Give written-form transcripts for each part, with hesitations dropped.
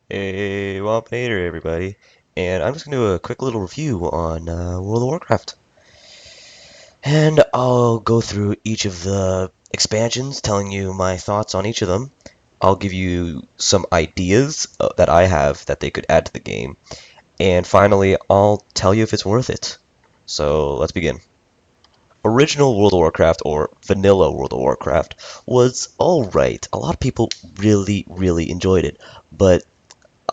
Hey, Wampinator, everybody. And I'm just going to do a quick little review on World of Warcraft. And I'll go through each of the expansions, telling you my thoughts on each of them. I'll give you some ideas that I have that they could add to the game. And finally, I'll tell you if it's worth it. So, let's begin. Original World of Warcraft, or vanilla World of Warcraft, was alright. A lot of people really enjoyed it. But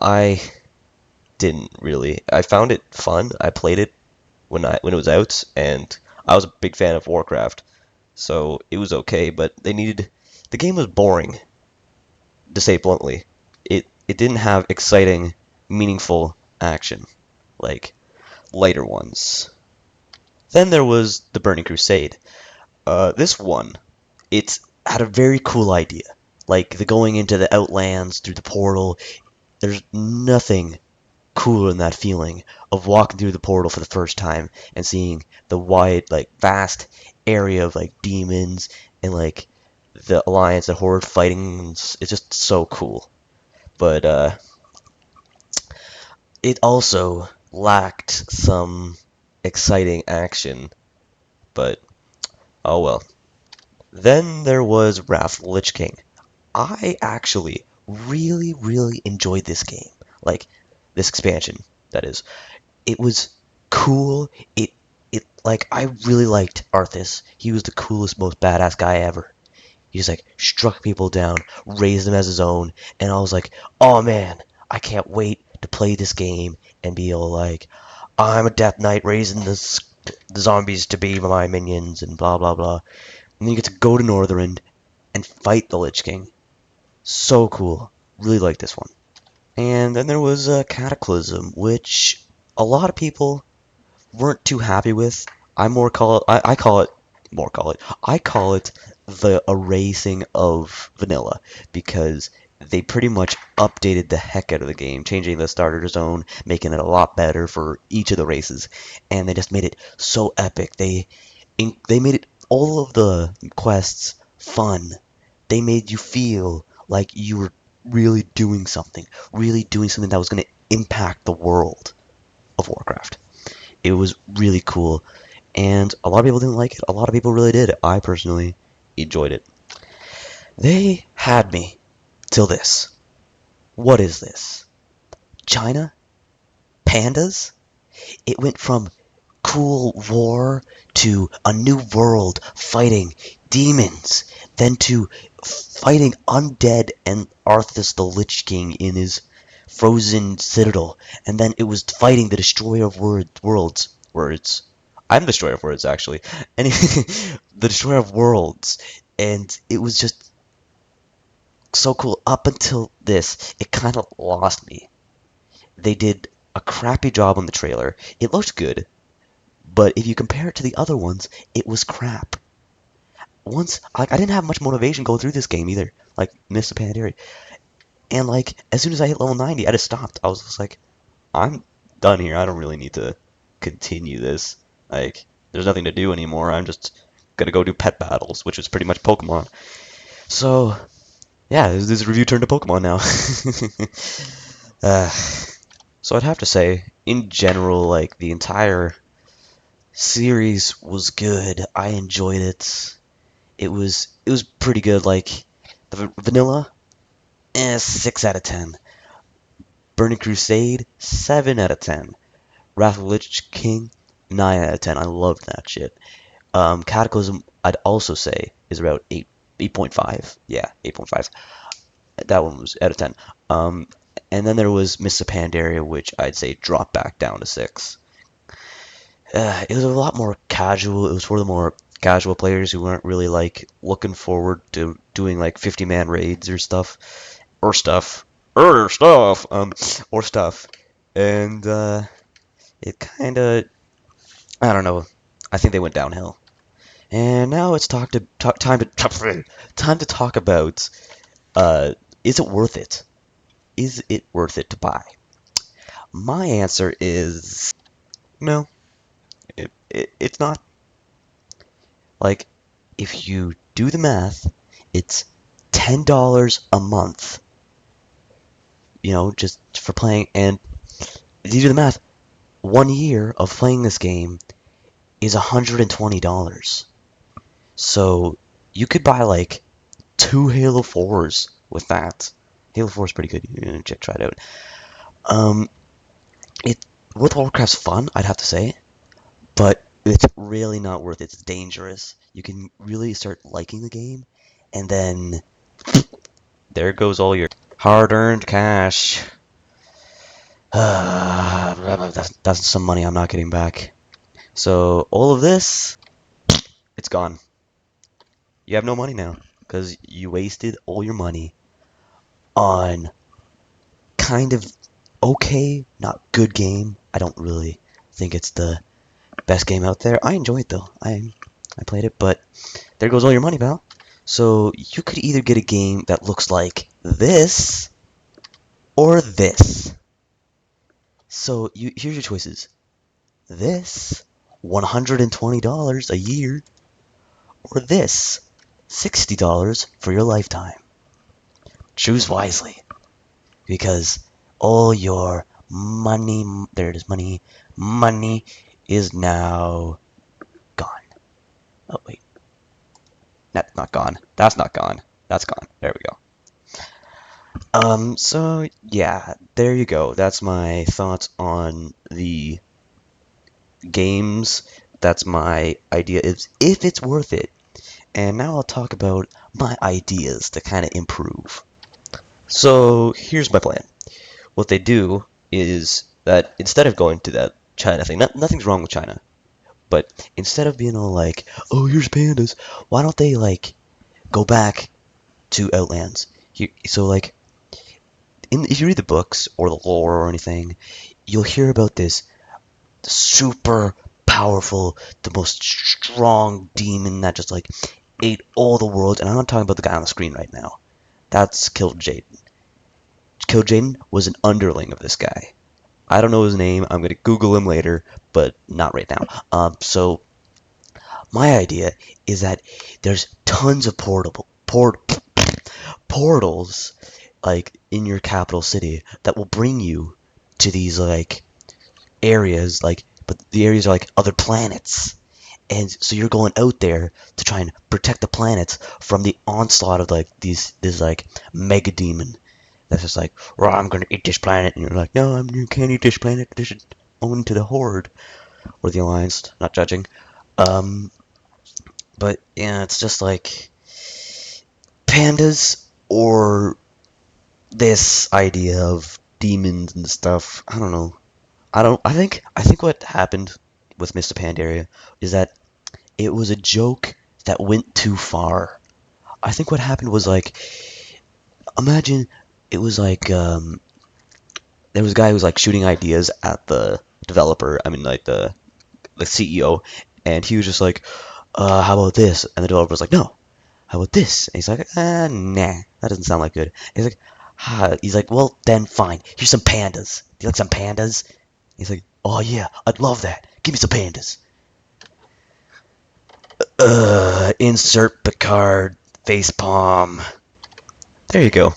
I didn't really. I found it fun. I played it when it was out, and I was a big fan of Warcraft, so it was okay. But the game was boring, to say bluntly. It didn't have exciting, meaningful action like later ones. Then there was the Burning Crusade. This one, it had a very cool idea, like the going into the Outlands through the portal. There's nothing cooler than that feeling of walking through the portal for the first time and seeing the wide, like, vast area of, like, demons and, like, the Alliance, the Horde fighting. It's just so cool. But, it also lacked some exciting action. But, oh well. Then there was Wrath of the Lich King. I actually really enjoyed this game. Like, this expansion, that is. It was cool. It like I really liked Arthas. He was the coolest, most badass guy ever. He just like struck people down, raised them as his own, and I was like, oh man, I can't wait to play this game and be all like, I'm a Death Knight raising the zombies to be my minions and blah blah blah. And then you get to go to Northrend and fight the Lich King. So cool. Really like this one. And then there was Cataclysm, which a lot of people weren't too happy with. I call it more call it I call it the erasing of vanilla because they pretty much updated the heck out of the game, changing the starter zone, making it a lot better for each of the races, and they just made it so epic. They made it all of the quests fun. They made you feel like you were really doing something that was going to impact the world of Warcraft. It was really cool, and a lot of people didn't like it. A lot of people really did. I personally enjoyed it. They had me till this. What is this? China? Pandas? It went from cool war to a new world fighting demons, then to fighting undead and Arthas the Lich King in his frozen citadel, and then it was fighting the Destroyer of Worlds. I'm the Destroyer of Worlds, actually. And the Destroyer of Worlds, and it was just so cool. Up until this, it kind of lost me. They did a crappy job on the trailer. It looked good, but if you compare it to the other ones, it was crap. I didn't have much motivation going through this game either. Like Mists of Pandaria, and like as soon as I hit level 90, I just stopped. I was just like, I'm done here. I don't really need to continue this. Like, there's nothing to do anymore. I'm just gonna go do pet battles, which is pretty much Pokemon. So, yeah, this review turned to Pokemon now. uh, so I'd have to say, in general, like the entire series was good. I enjoyed it. It was pretty good. Like the vanilla, 6 out of 10. Burning Crusade, 7 out of 10. Wrath of the Lich King, 9 out of 10. I loved that shit. Cataclysm, I'd also say, is about 8.5. Yeah, 8.5. That one was out of 10. And then there was Mists of Pandaria, which I'd say dropped back down to 6. It was a lot more casual. It was for the more casual players who weren't really like looking forward to doing like 50-man raids or stuff, or stuff, or stuff. And it kind of, I don't know. I think they went downhill. And now it's time to talk about is it worth it? Is it worth it to buy? My answer is no. It's not. Like, if you do the math, it's $10 a month. just for playing. And if you do the math, 1 year of playing this game is $120. So you could buy like two Halo 4s with that. Halo 4 is pretty good. You check, try it out. Um, it World of Warcraft's fun, I'd have to say, but it's really not worth it. It's dangerous. You can really start liking the game, and then there goes all your hard-earned cash. That's some money I'm not getting back. So all of this, it's gone. You have no money now because you wasted all your money on kind of okay, not good game. I don't really think it's the best game out there. I enjoy it though. I played it, but there goes all your money, pal. So you could either get a game that looks like this or this. So here's your choices. This, $120 a year, or this, $60 for your lifetime. Choose wisely, because all your money, there it is, money is now gone. Oh wait, that's not gone. That's not gone. That's gone. There we go. So yeah, there you go. That's my thoughts on the games. That's my idea is if it's worth it. And now I'll talk about my ideas to kind of improve. So here's my plan. What they do is that instead of going to that China thing, nothing's wrong with China, but instead of being all like, oh, here's pandas, why don't they like go back to Outlands? So like, if you read the books or the lore or anything, you'll hear about this super powerful, the most strong demon that just like ate all the world. And I'm not talking about the guy on the screen right now. That's Kil'jaeden. Kil'jaeden was an underling of this guy. I don't know his name. I'm gonna Google him later, but not right now. So my idea is that there's tons of portals like in your capital city that will bring you to these like areas, like, but the areas are like other planets. And so you're going out there to try and protect the planets from the onslaught of like this like mega demon that's just like, well, I'm gonna eat this planet, and you're like, no, you can't eat this planet. This is owned to the Horde or the Alliance. Not judging. But yeah, it's just like pandas or this idea of demons and stuff. I don't know. I think what happened with Mr. Pandaria is that it was a joke that went too far. I think what happened was like, imagine it was like there was a guy who was like shooting ideas at the developer. I mean, like the CEO, and he was just like, how about this? And the developer was like, no, how about this? And he's like, nah, that doesn't sound like good. And he's like, he's like, well, then fine. Here's some pandas. Do you like some pandas? He's like, oh yeah, I'd love that. Give me some pandas. Insert Picard facepalm. There you go.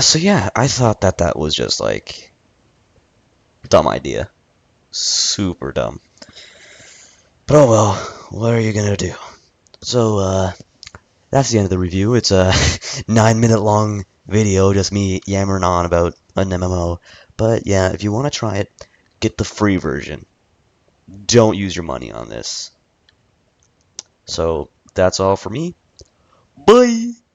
So yeah, I thought that was just like dumb idea. Super dumb. But oh well, what are you gonna do? So that's the end of the review. It's a 9-minute long video, just me yammering on about an MMO. But yeah, if you want to try it, get the free version. Don't use your money on this. So that's all for me. Bye!